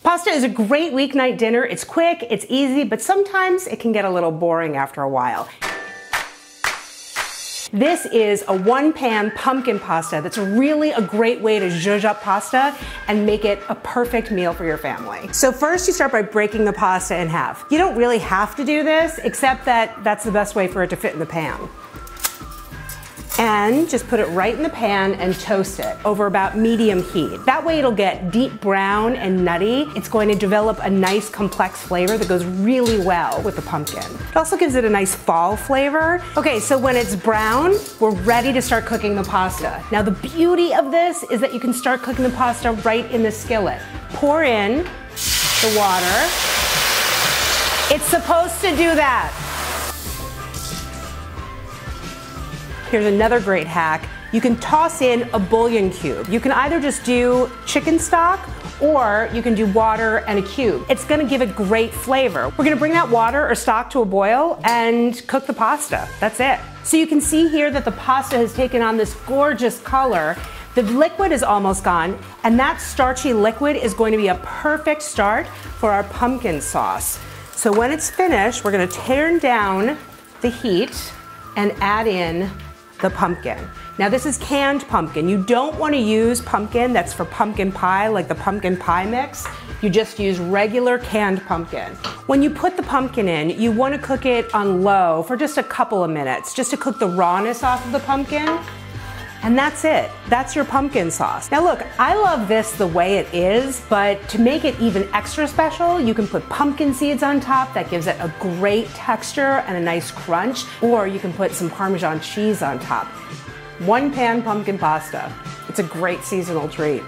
Pasta is a great weeknight dinner. It's quick, it's easy, but sometimes it can get a little boring after a while. This is a one-pan pumpkin pasta that's really a great way to zhuzh up pasta and make it a perfect meal for your family. So first you start by breaking the pasta in half. You don't really have to do this, except that that's the best way for it to fit in the pan. And just put it right in the pan and toast it over about medium heat. That way it'll get deep brown and nutty. It's going to develop a nice complex flavor that goes really well with the pumpkin. It also gives it a nice fall flavor. Okay, so when it's brown, we're ready to start cooking the pasta. Now the beauty of this is that you can start cooking the pasta right in the skillet. Pour in the water. It's supposed to do that. Here's another great hack. You can toss in a bouillon cube. You can either just do chicken stock or you can do water and a cube. It's gonna give it great flavor. We're gonna bring that water or stock to a boil and cook the pasta. That's it. So you can see here that the pasta has taken on this gorgeous color. The liquid is almost gone, and that starchy liquid is going to be a perfect start for our pumpkin sauce. So when it's finished, we're gonna turn down the heat and add in the pumpkin. Now this is canned pumpkin. You don't want to use pumpkin that's for pumpkin pie, like the pumpkin pie mix. You just use regular canned pumpkin. When you put the pumpkin in, you want to cook it on low for just a couple of minutes, just to cook the rawness off of the pumpkin. And that's it. That's your pumpkin sauce. Now look, I love this the way it is, but to make it even extra special, you can put pumpkin seeds on top. That gives it a great texture and a nice crunch. Or you can put some Parmesan cheese on top. One pan pumpkin pasta. It's a great seasonal treat.